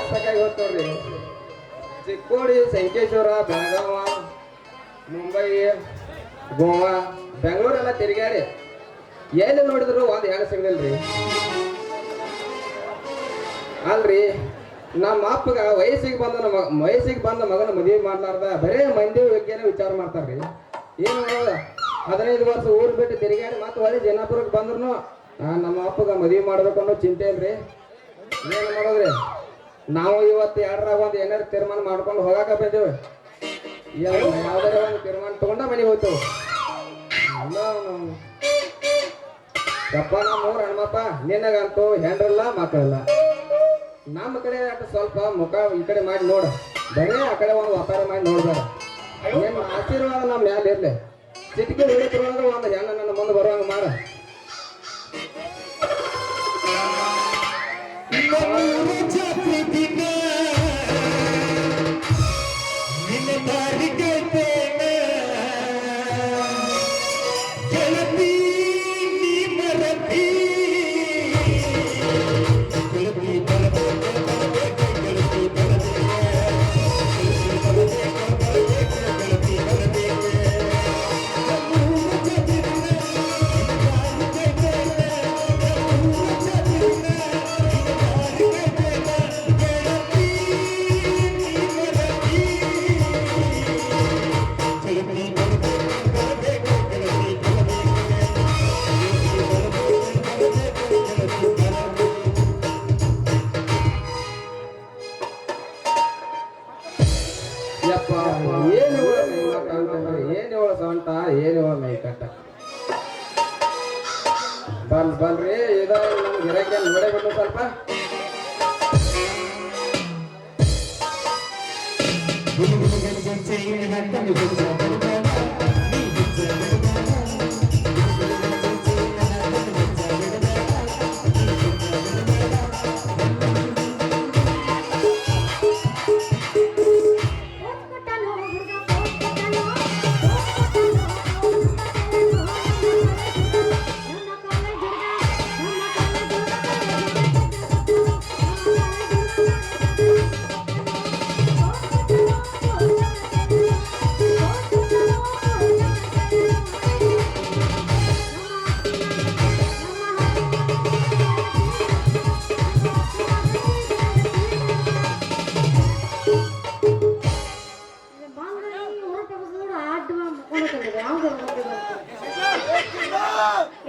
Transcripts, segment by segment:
ಸಾಕಾಗಿ ಹೋತ್ ನೋಡ್ರಿ. ಚಿಕ್ಕೋಡಿ, ಸಂಕೇಶ್ವರ, ಬೆಳಗಾವ, ಮುಂಬೈ, ಗೋವಾ, ಬೆಂಗಳೂರೆಲ್ಲ ತಿರುಗಾಡಿ ಎಲ್ಲಿ ನೋಡಿದ್ರು ಒಂದು ಹೆಣ್ಣು ಸಿಗಲಿಲ್ರಿ. ಅಲ್ರಿ ನಮ್ಮ ಅಪ್ಪಗ ವಯಸ್ಸಿಗೆ ಬಂದ ಮಗನ ಮದುವೆ ಮಾಡ್ಲಾರ್ದ ಬರೇ ಮಂದಿ ಬಗ್ಗೆನೇ ವಿಚಾರ ಮಾಡ್ತಾರ್ರಿ. ಏನು 15 ವರ್ಷ ಊರು ಬಿಟ್ಟು ತಿರುಗಾಡಿ ಮತ್ತೆ ಹೊಳಿ ಜನಾಪುರಕ್ಕೆ ಬಂದ್ರು ನಮ್ಮ ಅಪ್ಪಗ ಮದುವೆ ಮಾಡ್ಬೇಕು ಅನ್ನೋ ಚಿಂತೆ ಇಲ್ರಿ. ಏನು ಮಾಡೋದ್ರಿ, ನಾವು ಇವತ್ತು ಎರಡರಾಗ ಒಂದು ಏನಾರು ತೀರ್ಮಾನ ಮಾಡ್ಕೊಂಡು ಹೋಗಾಕ ಬಂದೇವೆ. ಯಾವ್ದಾರ ಒಂದು ತೀರ್ಮಾನ ತಗೊಂಡ ಮನೆಗೆ ಹೋಗ್ತೇವೆ. ಯಪ್ಪ ನಮ್ಮ ಊರ ಹಣ್ಣಪ್ಪ, ನಿನಗಂತೂ ಹೆಂಡ್ರಲ್ಲ ಮಕ್ಕಳಿಲ್ಲ. ನಮ್ಮ ಕಡೆ ಸ್ವಲ್ಪ ಮುಖ ಈ ಕಡೆ ಮಾಡಿ ನೋಡ, ಬರೀ ಆ ಕಡೆ ಒಂದು ವ್ಯಾಪಾರ ಮಾಡಿ ನೋಡ್ಬೇಡ. ನಿಮ್ಮ ಆಶೀರ್ವಾದ ನಮ್ಮ ಮ್ಯಾಲೆ ಇರ್ಲಿ. ಚಿಟಿಕೆ ಹೊಡಿತಿರುವಾಗ ಒಂದು ಹೆಣ್ಣು ನನ್ನ ಮುಂದೆ ಬರುವಂಗ ಮಾಡ. ಏನಿವಳ ಸೊಂಟ, ಏನಿವಳ ಮೈಕಟ್ಟ. ಬಲ್ರಿ ಇದ ನಮ್ ಗಿರಕ್ಕೆ ನೋಡೇ ಬಿಟ್ಟು ಸ್ವಲ್ಪ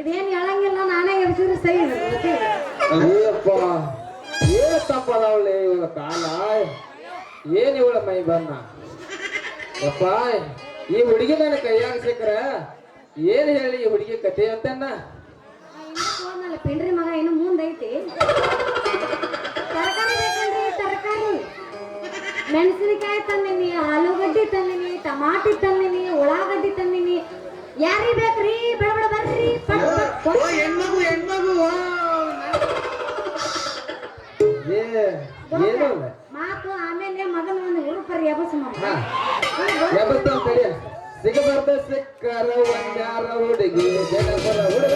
ಇದೇನ್ ಹೇಳಂಗಿಲ್ಲ, ನಾನೇ ಎಬ್ಸಿದ್ರೆ ಸಹಿ. ಅಯ್ಯಪ್ಪ ಏನ್ ತಪ್ಪದವಳೆ ಇವಳ ಕಾಲ, ಏನ್ ಇವಳ ಮೈ ಬಣ್ಣ. ಯಪ್ಪ ಈ ಹುಡುಗಿ ನನ್ನ ಕೈಯಾಗ ಸಿಕ್ಕ್ರ ಏನ್ ಹೇಳಿ ಈ ಹುಡುಗಿ ಕತೆ ಅಂತನ್ನ. ಪಿಂಡ್ರಿ ಮಗ ಇನ್ನು ಮುಂದೈತಿ. ತರಕಾರಿ ಬೇಕಂದ್ರೆ ತರಕಾರಿ, ಮೆಣಸಿನಕಾಯಿ ತಂದಿನಿ, ಆಲೂಗಡ್ಡಿ ತಂದಿನಿ, ಟಮಾಟಿ ತಂದಿನಿ, ಉಳ್ಳಾಗಡ್ಡಿ ತಂದಿನಿ. ಯಾರಿಗೆ ಬೇಕ್ರಿ? ಬೇಡ ಬೇಡ ಬರ್ರಿ. ಹೆಣ್ಮಗು ಮಾತು ಆಮೇಲೆ ಮಗನ ಒಂದು ಹುಡುಪರಿ ಎಬಸ್ ಸಿಗಬಾರ್ದ ಸಿಕ್ಕರ ಒಂದ್ಯಾರ ಹುಡುಗಿ ಜನಪರ ಹುಡುಗ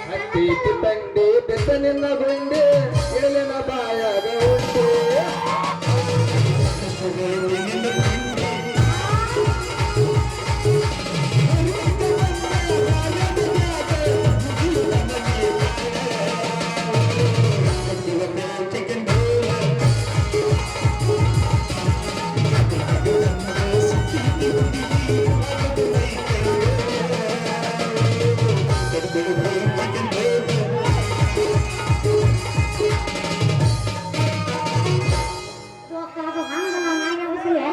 ಹತ್ತಿ ತಂಡಿ ಬೆಸನಿನ ಗುಂಡಿ ಎಳಿನ ಬಾಯಾಗ ಉಂಡಿ ಅದು ಹಂಗಲ್ಲ ನಾಗ ಎಬ್ಸಿಲೆ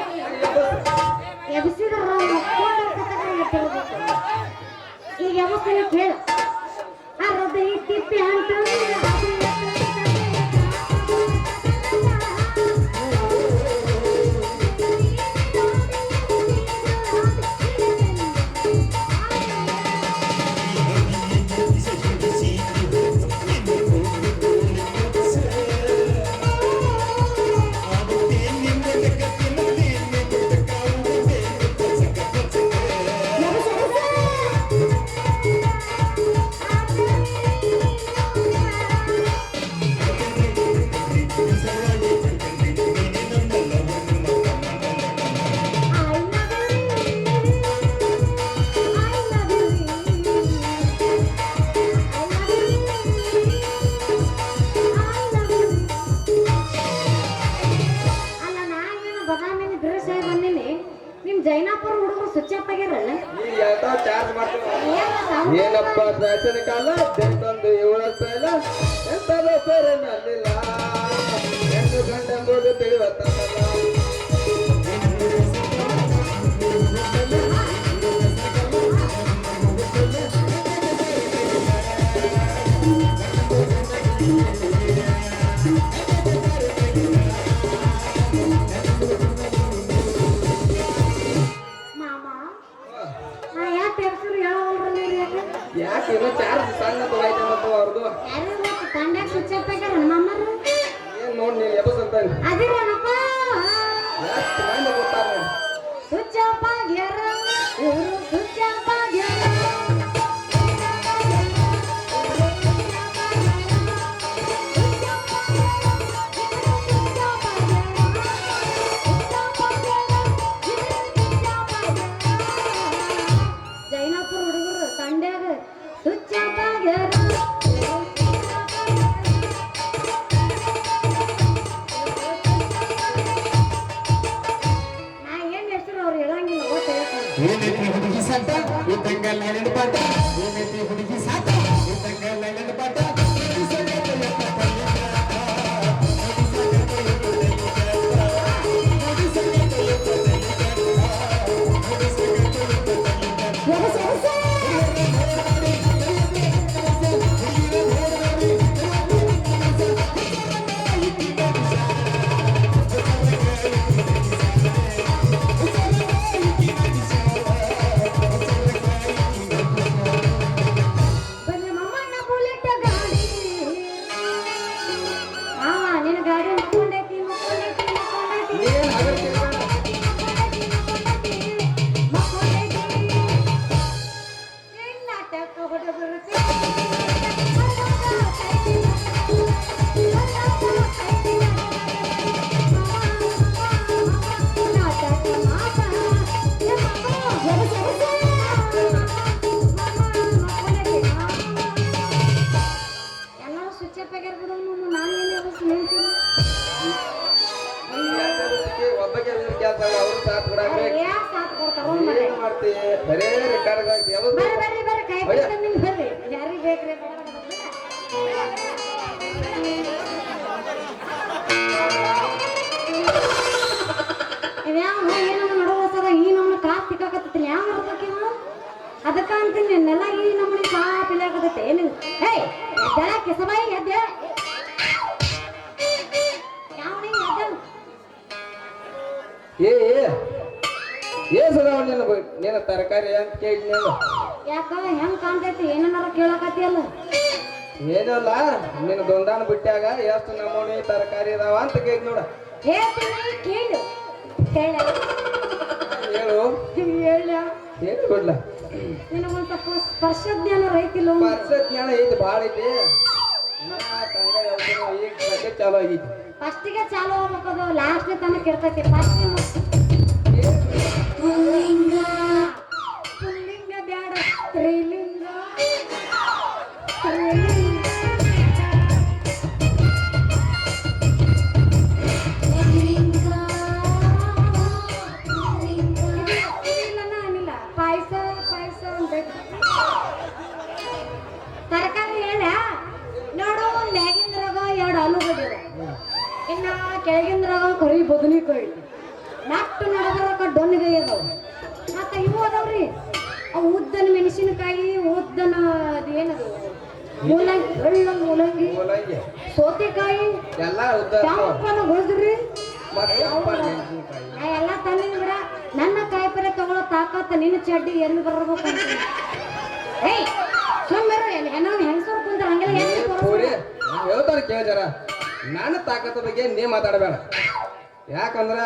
ಎಬ್ಸಿದ್ರ ಈಗ ಎಬ್ಸ್ತೀನಿ ಕೇಳು ಅರ್ಧ ತಿಪ್ಪಿ ಅಂತ ಜೈನಾಪುರ ಹುಡುಗರು ಸ್ವಿಚ್ ಆಫ್ ಆಗ್ಯಾರಲ್ಲ ಚಾರ್ಜ್ ಮಾಡ್ತೀವಿ ಏನಪ್ಪ ಫ್ಯಾಷನ್ ಕಾಲ ಎಂತಂದು ಇವಳಷ್ಟ ಇಲ್ಲ ಎಂತದ ಸರಿನಲ್ಲಿಲ್ಲ ಹೆಣ್ಣು ಗಂಡ ಎಂಬುದು ತಿಳಿವತ್ತಲ್ಲ ಯಾಕೆ ಇನ್ನೂ ಚಾರ್ಜ್ ಸಣ್ಣ ತಗೋಯ್ತೆ ಮತ್ತು ಅವ್ರದ್ದು ತಂಡ್ಯಾಗ ಸ್ವಿಚ್ ಆಫ್ ಆಗ್ಯಾರ ನಮ್ಮಮ್ಮರು ಏನ್ ನೋಡಿ ನೀನು ಎಬಸಂತ ಅದಿರಪ್ಪ ಯಾಕೆ ಮಂದಿ ಗೊತ್ತಾರ ಸ್ವಿಚ್ ಆಫ್ ಆಗ್ಯಾರ ಇವರು ಸ್ವಿಚ್ ಆಫ್ ಆಗ್ಯಾರ ಜೈನಾಪುರ ಹುಡುಗರು ತಂಡ್ಯಾಗ ಸ್ವಿಚ್ ಆಫ್ ಆಗ್ಯಾರ ನಾ ಏನ್ ಹೆಸರು ಅವ್ರು ಹೇಳಂಗಿಲ್ಲ ಹುಡುಗಿ ಸಾತ ಇದ್ದಂಗಲ್ಲ ನೆನಪಾಟ ಏನೈತಿ ಹುಡುಗಿ ಸಾತ ಇದ್ದಂಗಲ್ಲ ನೆನಪಾಟ ಬರೇ ರೆಕಾರ್ಡ್ ಆಗ್ತಿ ಯಾರಿಗೆ ಬೇಕ್ರಿ ಇದ್ಯಾವ ಏನನ್ನ ನಡುವಸದ ಈ ನಮ್ಮನ್ನ ಕಾಪ್ ಸಿಕ್ಕಾಕತ್ತಿಲ್ಲ ಯಾವ ಮಾಡ್ಬೇಕಿವ ಅದಕ್ಕ ಅಂತೀನಿ ನೆಲ ಈ ನಮ್ಮನಿ ಕಾಪ್ ಇಲ್ಲಾಕತ್ತೈತೆ ಏನು ಏಯ್ ಎದ್ದಳ ಕೆಸಬಾಯಿ ಎದ್ದ ಯಾವನಿ ಎದ್ದ ಸದಾವ ನೀನ ತರಕಾರಿ ಅಂತ ಕೇಳಿದ್ನಿ ಯಾಕ ಹೆಂಗ್ ಕಾಣ್ತೈತಿ ಏನನ್ನಾರ ಕೇಳಕತ್ತಿಯಲ್ಲ ಏನಲ್ಲ ನಿನ್ನ ದೊಂದಾನ ಬಿಟ್ಟಾಗ ಎಷ್ಟು ನಮೂನಿ ತರಕಾರಿ ಇದಾವ ಅಂತ ಕೇಳಿ ನೋಡ. ಹೇಳ್ತೀನಿ ಕೇಳು. ಹೇಳ ಹೇಳು ಹೇಳ ಹೇಳಿ ಬಿಡ್ಲ. ನಿನಗೊಂದು ಸ್ವಲ್ಪ ಸ್ಪರ್ಶ ಜ್ಞಾನ ರೈತಿಲ್ಲ. ವರ್ಷ ಜ್ಞಾನ ಐತಿ ಭಾಳ ಐತಿ. ತಂಗ ಹೇಳ್ತೀನಿ ಈಗ ಸದ್ಯ ಚಾಲು ಆಗೈತಿ. ಫಸ್ಟಿಗೆ ಚಾಲು ಆಗ್ಬೇಕದು ಲಾಸ್ಟ್ ತನಕ ಇರ್ತೈತಿ. ಫಸ್ಟ್ ಪುಲ್ಲಿಂಗ ಪುಲ್ಲಿಂಗ ಬ್ಯಾಡ ಸ್ತ್ರೀಲಿಂಗ ಸ್ತ್ರೀಲಿಂಗ ಅನಿಲ್ಲ ಪಾಯಸ ಪಾಯಸ ಅಂತ ತರಕಾರಿ ಹೇಳ ನೋಡು. ಮ್ಯಾಗಿಂದ್ರಾಗ 2 ಆಲೂಗಡ್ಡೆ ಅದಾವ. ಇನ್ನ ಕೆಳಗಿಂದ್ರಾಗ ಕರಿ ಬದನೆಕಾಯಿ ಐತಿ. ನಟ್ಟು ನಡೆದ್ರಾಗ ಡೊನ್ನಿಗಾಯಿ ಅದಾವ. ಮತ್ತ ಇವು ಅದಾವ್ರಿ ಅವು ಉದ್ದನ ಮೆಣಸಿನಕಾಯಿ, ಉದ್ದನ ಅದೇನದು ಮೂಲಂಗಿ, ಬೆಳ್ಳ ಮೂಲಂಗಿ, ಮೂಲಂಗಿ ಸೌತೆಕಾಯಿ ಎಲ್ಲ ಉದ್ದ ಕೆಂಪನ ಗುಳ್ದ್ರಿ ಮತ್ತೆ ಮೆಣಸಿನಕಾಯಿ ಎಲ್ಲ ತಂದಿನ ಬಿಡ. ನನ್ನ ಕಾಯಿಪಲ್ಲೆ ತಗೊಳ್ಳೋ ತಾಕತ್ತ ನಿನ್ನ ಚಡ್ಡಿ ಎಲ್ಲಿ ಬರ್ಬೇಕು ಅಂತ. ಏಯ್ ಸುಮ್ಮನೆ ಹೆಂಗಸರು ಕುಂತ ಹಂಗೆಲ್ಲ ಹೇಳ್ತಾನೆ ಕೇಳ ಜರ. ನನ್ನ ತಾಕತ್ತ ಬಗ್ಗೆ ನೀ ಮಾತಾಡಬೇಡ. ಯಾಕಂದ್ರ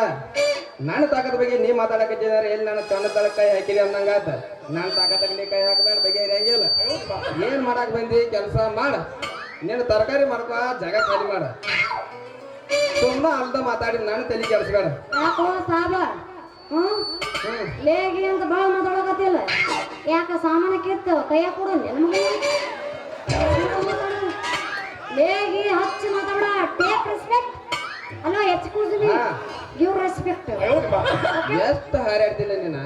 ನನ್ನ ತಾಕತ್ತ ಬಗ್ಗೆ ನೀ ಮಾತಾಡಕತ್ತಿದಾರೆ. ಎಲ್ಲಿ ನನ್ನ ಚಣ್ಣ ತಳ ಕೈ ಹಾಕಿರಿ ಅಂದಂಗಾತ. ನನ್ನ ತಾಕತ್ತಾಗ ನೀ ಕೈ ಹಾಕಬೇಡ, ಬಗ್ಗೆ ಹಂಗಿಲ್ಲ. ಏನ್ ಮಾಡಕ್ ಬಂದಿ ಕೆಲಸ ಮಾಡ. ನೀನು ತರಕಾರಿ ಮಾಡ್ಕೊ, ಜಾಗ ಖಾಲಿ ಮಾಡ. ಸುಮ್ಮನೆ ಅಲ್ದ ಮಾತಾಡಿ ನಾನು ತಲೆ ಕೆಲ್ಸಬೇಡ. ಯಾಕೋ ಸಾಬ ಲೇಗಿ ಅಂತ ಬಾಳ ಮಾತಾಡಕತ್ತಿಲ್ಲ. ಯಾಕ ಸಾಮಾನ ಕಿತ್ತು ಕೈಯಾಗ ಕೊಡು ಲೇಗಿ ಹಚ್ಚಿ ಮಾತಾಡ. ಟೇಕ್ ರೆಸ್ಪೆಕ್ಟ್ ಅಲ್ಲ ಎಕ್ಸ್ಕ್ಲೂಸಿವ್ ಗಿವ್ ರೆಸ್ಪೆಕ್ಟ್. ಎಷ್ಟು ಹಾರಾಡ್ತಿಲ್ಲ ನೀನ.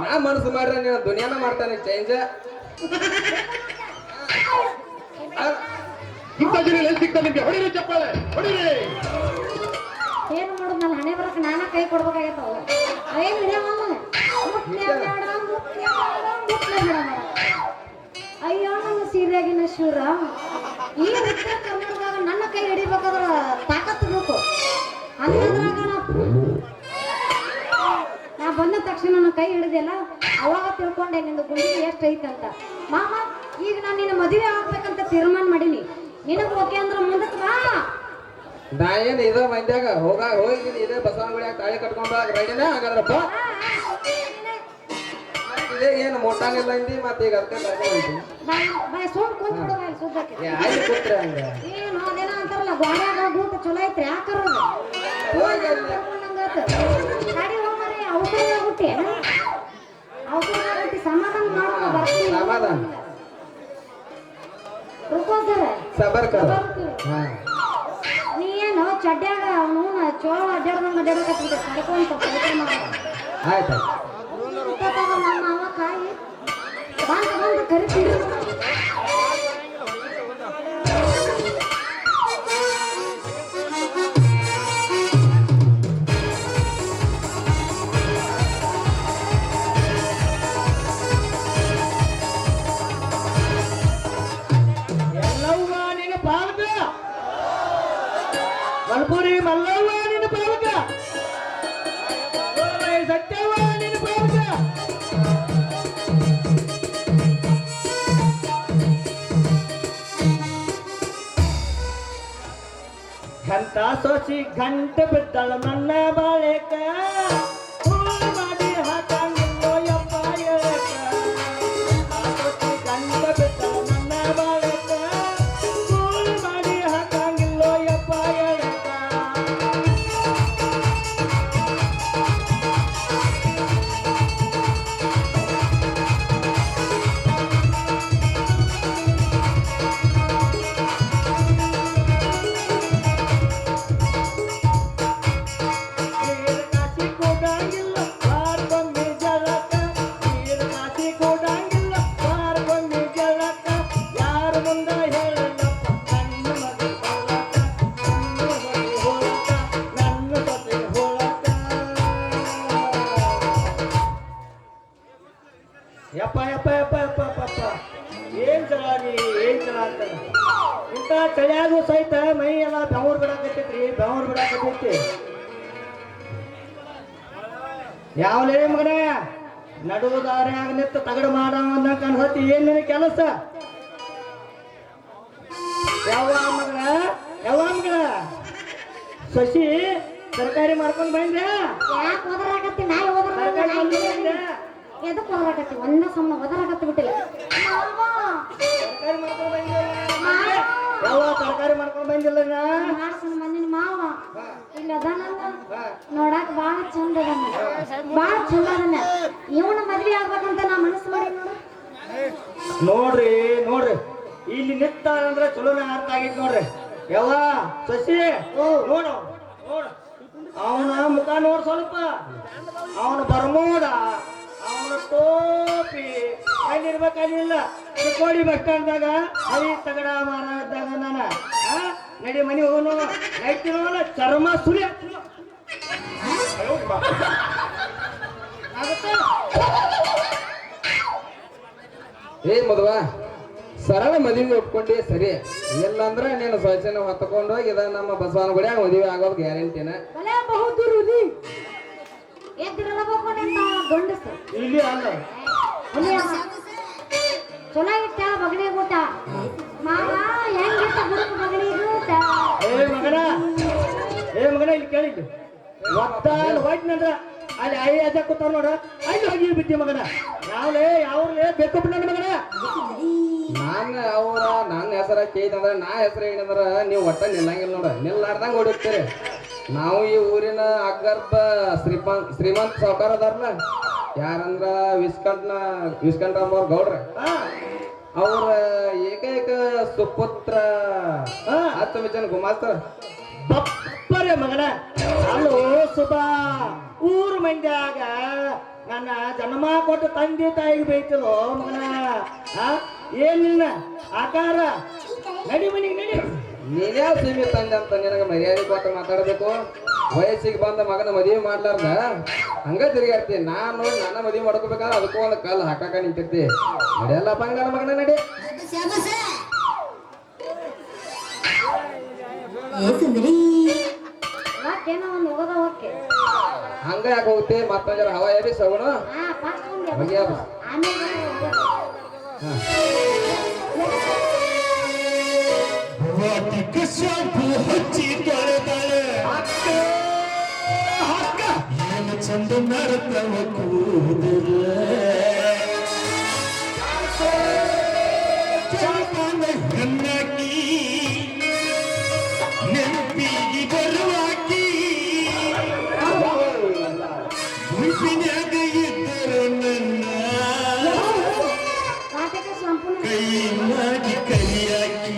ನಾ ಮನಸ್ಸು ಮಾಡ್ರೆ ನೀನು ದುನಿಯಾನ ಮಾಡ್ತಾನೆ ಚೇಂಜ್. ಏನು ಮಾಡೋದು ನನ್ನ ಹಣೆ ಬರಕ್ಕೆ ನಾನ ಕೈ ಕೊಡ್ಬೇಕಾಗತ್ತವ. ಅವೇನು ಹಿಡಿಯಮ್ಮ ಅಯ್ಯೋ ನನ್ನ ಸೀರೆಯಾಗಿನ ಶಿವರ. ಈ ಉತ್ತರ ಕನ್ನಡದಾಗ ನನ್ನ ಕೈ ಹಿಡಿಬೇಕಾದ್ರ ತಾಕತ್ತು ಬೇಕು. ಅನ್ನೋದ್ರಾಗ ನಾ ಬಂದ ತಕ್ಷಣ ನನ್ನ ಕೈ ಹಿಡಿದೆಲ್ಲ ಅವಾಗ ತಿಳ್ಕೊಂಡೆ ನಿಂದು ಗುಂಡಿಗೆ ಎಷ್ಟು ಐತಂತ. ಮಾಮ ಈಗ ನಾನು ನಿನ್ನ ಮದುವೆ ಆಗ್ಬೇಕಂತ ತೀರ್ಮಾನ ಮಾಡೀನಿ. ನಿನಗೆ ಓಕೆ ಅಂದ್ರೆ ಮುಂದಕ್ಕೆ ಬಾ. ನಾ ಏನು ಇದ ಮಂದ್ಯಾಗ ಹೋಗಿ ಇದೇ ಬಸವನಗುಡಿಯಾಗ ತಾಳಿ ಕಟ್ಕೊಂಡ ರೆಡಿನೇ ಹಾಗಾದ್ರಪ್ಪ. ಇದೇ ಏನು ಮೊಟ್ಟಾನಿಲ್ಲ ಅಂದಿ ಮತ್ತೆ ಈಗ ಅದಕ್ಕೆ ಕರ್ಕೊಂಡು ಸುಮ್ ಕುಂತ್ ಬಿಡುವ ಸುದ್ದಕ್ಕೆ. ಆಯ್ತು ಕೂತ್ರೆ ಹಂಗ ಏನು ಅದೇನೋ ಅಂತಾರಲ್ಲ ಗೋಡ್ಯಾಗ ಗೂಟ ಚಲೋ ಐತ್ರಿ ಯಾಕರೋದು ಗಾಡಿ ಹೋಗ್ರಿ. ಔಷಧ ಹುಟ್ಟಿ ಔಷಧ ಹುಟ್ಟಿ ಸಮಾಧಾನ ಮಾಡೋದು ಬರ್ತೀವಿ. ಸಮಾಧಾನ ರುಕೋಸರ ಸಬರ್ಕರ್. ನೀ ಏನು ಚಡ್ಡ್ಯಾಗ ಅವನು ಚೋಳ ಅಡ್ಡಾಡ್ದಂಗ ಅಡ್ಡಾಡಕತ್ತಿದ್ದೆ ಕರ್ಕೊಂತ ಪ್ರಯತ್ನ ಮಾಡ. ಆಯ್ತು ನಮ್ಮ ಅವ ಕಾಯಿ ಬಂದು ಕರಿತೀವಿ. ಎಲ್ಲವ್ವ ನಿನ್ನ ಪಾಲಕ ಮಲ್ಪುರಿ ಮಲ್ಲವ್ವ ನಿನ್ನ ಪಾಲಕ ಸತ್ಯವ್ವ ನಿನ್ನ ಪಾಲಕ. ಘಂಟ ಸೋಸಿ ಗಂಟ ಬಿದ್ದಳ ನನ್ನ ಬಾಳೆಕ ಮಾಡಿ ಹಾಕಂಗಿಲ್ಲೋ ಯಪ್ಪ ಹೇಳಕ. ಗಂಟ ಬಿದ್ದಳ ನನ್ನ ಬಾಳೆಕ ಮಾಡಿ ಹಾಕಂಗಿಲ್ಲೋ ಯಪ್ಪ ಹೇಳಕ. ಯಪ್ಪ ಯಪ್ಪ ಯಪ್ಪ ಯಪ್ಪ ಯಪ್ಪ ಏನ್ ಚಲಾಗಿ ಏನ್ ಚಲ ಅಂತಾರ. ಇಂಥ ಚಳಿಯಾಗೂ ಸಹಿತ ಮೈ ಎಲ್ಲ ಬೆವರು ಬಿಡಾಕತ್ತೈತ್ರಿ, ಬೆವರು ಬಿಡಾಕತ್ತೈತಿ. ಯಾವಲೇ ಮಗನ ನಡುವು ದಾರ್ಯಾಗ ನಿಂತು ತಗಡು ಮಾಡ ಅಂದಂಗ ಅನ್ಸತಿ. ಏನ್ ನಿನ್ನ ಕೆಲಸ? ಯಾವ ಮಗಳ ಶಶಿ ತರಕಾರಿ ಮಾಡ್ಕೊಂಡು ಬಂದೆ ಯಾಕೆ ಓದರಾಕತ್ತಿ ನಾಯಿ ಓದರ ಎದಕ್ಕೆ ಓದರಾಕತ್ತಿ ಒಂದ ಸಮ ಓದರಾಕತ್ತಿ ಬಿಟ್ಟಿಲ್ಲ ತರಕಾರಿ ಮಾಡ್ಕೊಂಡು ಬಂದೆ ಯಾವ ತರಕಾರಿ ಮಾಡ್ಕೊಂಡು ಬಂದಿಲ್ಲ ಮಾಡ್ಕೊಂಡು ಬಂದಿನ ಮಾವ ಇಲ್ಲ ಅದಾನಲ್ಲ ನೋಡಾಕ ಬಾಳ ಚಂದ ಅದನ್ನ ಬಾಳ ಚಂದ ಅದನ್ನ ಇವನ ಮದ್ವೆ ಆಗ್ಬೇಕಂತ ನಾ ಮನಸ್ಸು ಮಾಡಿ ನೋಡ್ರಿ ನೋಡ್ರಿ ಇಲ್ಲಿ ನಿಂತಾರಂದ್ರೆ ಚಲೋನೇ ಅರ್ಥ ಆಗೈತಿ ನೋಡ್ರಿ ಯಾವ ಶಶಿ ನೋಡು ನೋಡು ಅವನ ಮುಖ ನೋಡ್ ಸ್ವಲ್ಪ ಅವನ ಬರ್ಮೋಡ ಅವನ ಟೋಪಿ ಅಲ್ಲಿರ್ಬೇಕಲ್ಲಿಲ್ಲ ಚಿಕ್ಕೋಡಿ ಬಸ್ ಸ್ಟ್ಯಾಂಡ್ದಾಗ ಹರಿ ತಗಡ ಮಾರಾದಾಗ ನಾನ ನಡಿ ಮನೆ ಹೋಗೋನು ಲೈಟ್ ಚರ್ಮ ಸುಳಿ ಏ ಮದುವ ಸರಳ ಮದುವೆ ಒಪ್ಕೊಂಡಿ ಸರಿ ಇಲ್ಲಂದ್ರೆ ನೀನು ಸ್ವಚ್ಛನ ಹೊತ್ಕೊಂಡು ಹೋಗಿ ಇದ ನಮ್ಮ ಬಸವನ ಗುಡಿಯಾಗ ಮದುವೆ ಆಗೋದು ಗ್ಯಾರಂಟಿನ ಬಲೆ ಬಹುದು ರುದಿ ಎದ್ದಿರಲಬೇಕು ನಿನ್ನ ಗಂಡಸ ಇಲ್ಲಿ ಅಲ್ಲ ಚಲೋ ಇಟ್ಟ ಬಗಡಿ ಊಟ ಮಾವ ಹೆಂಗಿತ್ತ ಗುರುಕು ಬಗಡಿ ಊಟ ಏ ಮಗನ ಇಲ್ಲಿ ಕೇಳಿದ್ದು ಒತ್ತಾನ ಹೋಯ್ತಂದ್ರ ಅಲ್ಲಿ ಐ ಅಜ್ಜ ಕೂತಾವ ನೋಡ ಅಲ್ಲಿ ಹೋಗಿ ಬಿದ್ದಿ ಮಗನ ಯಾವ್ಲೇ ಯಾವ್ಲೇ ಬೇಕು ನನ್ನ ಮಗನ ನನ್ನ ಹೆಸರ ಕೇಳಿದಂದ್ರ ನಾ ಹೆಸರು ಹೇಳಿದ್ರ ನೀವು ಒಟ್ಟ ನಿಲ್ಲಂಗಿಲ್ಲ ನೋಡ ನಿಲ್ಲಾರ್ದಂಗ ಹೊಡಿತೀರಿ ನಾವು ಈ ಊರಿನ ಅಗರ್ಭ ಶ್ರೀಮಂತ ಸಾವುಕಾರ ಅದಾರಲ್ಲ ಯಾರಂದ್ರ ವಿಸ್ಕಂಠರಾಮವ್ರ ಗೌಡ್ರ ಅವ್ರ ಏಕೈಕ ಸುಪುತ್ರ ಹತ್ತು ಗುಮಾಸ್ತರ ಬಪ್ಪರೆ ಮಗನ ಅಲ್ಲೋ ಸುಬಾ ಊರು ಮಂದ್ಯಾಗ ನನ್ನ ಜನ್ಮ ಕೊಟ್ಟು ತಂದೆ ತಾಯಿಗೆ ಬೈತಲೋ ಮಗನ ಏನಿಲ್ಲ ಆಕಾರ ನಡಿ ಮನಿಗೆ ನಡಿ ನೀನ್ಯಾ ಸೀಮಿ ತಂದೆ ಅಂತ ನಿನಗೆ ಮರ್ಯಾದೆ ಕೊಟ್ಟು ಮಾತಾಡ್ಬೇಕು ವಯಸ್ಸಿಗೆ ಬಂದ ಮಗನ ಮದುವೆ ಮಾಡ್ಲಾರ್ದ ಹಂಗ ತಿರುಗಾಡ್ತಿ ನಾನು ನನ್ನ ಮದುವೆ ಮಾಡ್ಕೋಬೇಕಾದ್ರೆ ಅದಕ್ಕೂ ಒಂದು ಕಲ್ಲು ಹಾಕಾಕ ನಿಂತಿರ್ತಿ ನಡೆಯಲ್ಲ ಬಂಗಾರ ಮಗನ ನಡಿ ಏನೋ ಒಂದು ಹೋಗೋದ ಓಕೆ ಹಂಗ ಯಾಕೆ ಹೋಗ್ತಿ ಮತ್ತೊಂದರ ಹವಾ ಎಬಿ ಸಗುಣ ಆಮೇಲೆ ಹಚ್ಚಿ ಏನು ಚಂದ ನರ್ತವ ಕೂದಲ ಹೆಣ್ಣಾಕಿ ನೆನಪಿಗೆ ಬರುವಾಕಿ ಗುಂಪಿನ್ಯಾಗ ಇದ್ದರು ನನ್ನ ಕೈ ಮಾಡಿ ಕೈಯಾಕಿ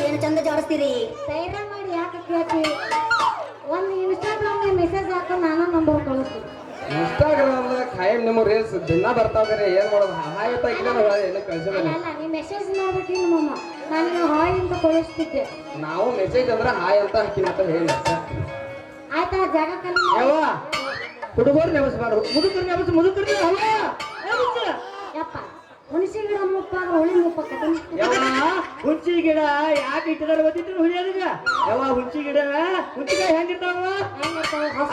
ಏನು ಚಂದ ಜಾಡಿಸ್ತೀರಿ ಧೈರ್ಯ ಮಾಡಿ ಯಾಕೆ ಕೇಳ್ತಿ ಒಂದು ಇನ್ಸ್ಟಾಗ್ರಾಮ್ ಮೆಸೇಜ್ ಹಾಕೋ ನಾನು ನಂಬರ್ ಕಳಿಸ್ತೀನಿ ಇನ್ಸ್ಟಾಗ್ರಾಮ್ ಖಾಯಂ ನಿಮ್ಮ ರೀಲ್ಸ್ ದಿನ ಬರ್ತಾವ್ರಿ ಏನ್ ಮಾಡೋದು ಹಾಯ್ ಅಂತ ಇಲ್ಲ ಏನು ಕಳ್ಸಿಲ್ಲ ಅಲ್ಲ ನೀ ಮೆಸೇಜ್ ಮಾಡ್ಬೇಕಿಲ್ಲ ಮಮ್ಮ ನಾನು ಹಾಯ್ ಅಂತ ಕಳಿಸ್ತಿದ್ದೆ ನಾವು ಮೆಸೇಜ್ ಅಂದ್ರೆ ಹಾಯ್ ಅಂತ ಹಾಕಿನ ಅಂತ ಹೇಳಿ ಆಯ್ತಾ ಜಾಗ ಕಲಿ ಯವ್ವ ಹುಡುಗರು ನೆಬಸ್ಬಾರ್ದು ಮುದುಕರು ಯಪ್ಪ ಹುಣಸಿ ಗಿಡ ಮುಪ್ಪ ಹುಳಿ ಮುಪ್ಪ ಯವ್ವ ಹುಂಚಿ ಗಿಡ ಯಾಕೆ ಇಟ್ಟಿದಾರ ಗೊತ್ತಿತ್ತು ಹುಳಿಯೋದೀಗ ಯವ್ವ ಹುಂಚಿ ಗಿಡ ಹುಂಚಿಕಾಯಿ ಹೆಂಗಿರ್ತಾವ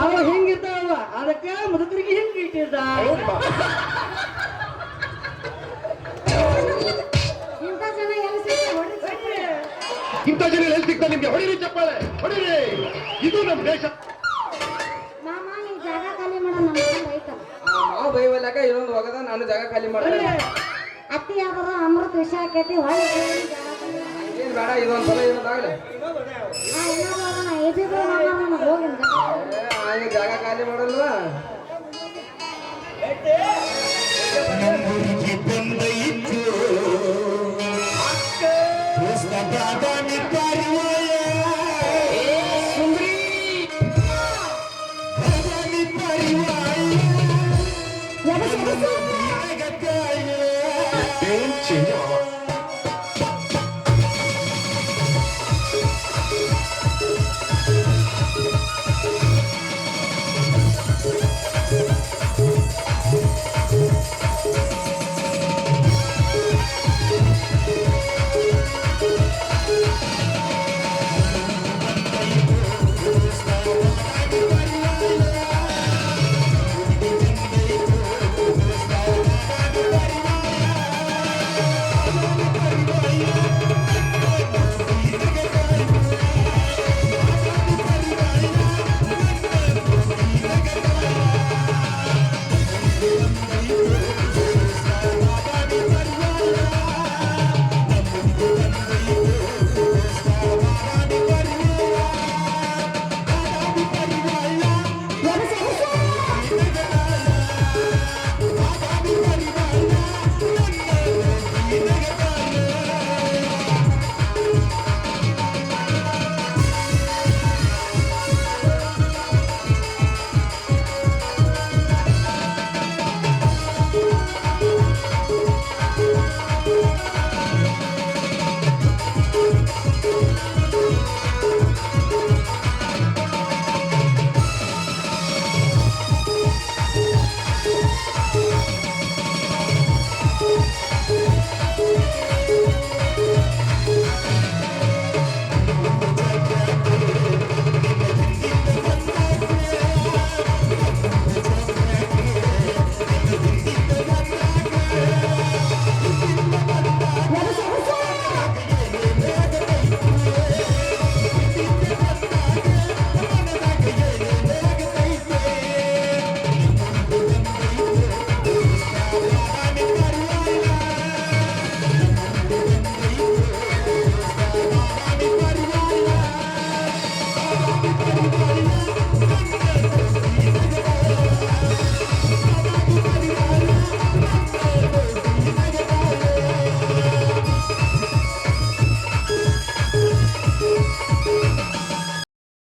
ಅವ ಹಿಂಗಿರ್ತಾವ ಅದಕ್ಕೆ ಮುದುಕರಿಗೆ ಹಿಂಗ್ ಇಟ್ಟಿರ್ದ ಇಂಥ ಜನ ಎಲ್ಲಿ ಸಿಗ್ತಾರೆ ಇಂಥ ಜನ ಎಲ್ಲಿ ಸಿಗ್ತಾರೆ ನಿಮ್ಗೆ ಹೊಡಿರಿ ಚಪ್ಪಾಳೆ ಹೊಡಿರಿ ಇದು ನಮ್ಮ ದೇಶ ಮಾಮ ನೀ ಜಾಗ ಖಾಲಿ ಮಾಡೋ ನಮ್ಮ ಐತಲ್ಲ ನಾವು ಬೈವಲ್ಯಾಕ ಇನ್ನೊಂದು ಹೋಗದ ನಾನು ಜಾಗ ಖಾಲಿ ಮಾಡ್ತೇನೆ ಅತ್ತಿ ಯಾವ್ದಾರ ಅಮೃತ ವಿಷ ಆಕೈತಿ ಹೊಳೆ ಜಾಗ ಖಾಲಿ ಮಾಡು. ಹಂಗೇನ್ ಬೇಡ ಇದೊಂದ್ ಸಲ ಏನದಾಗ್ಲಿ ಏನಾದ್ರು ಅದನ್ನ ಎದಿದ್ರು ನಾನು ಹೋಗಿಂದ ಹಂಗ ಜಾಗ ಖಾಲಿ ಮಾಡಲ್ವಾ ನಮ್ಮೂರಿಗೆ ಬಂದ ಇತ್ತು ದೋಸ್ತ ಬಾಬಾ ನಿಂತ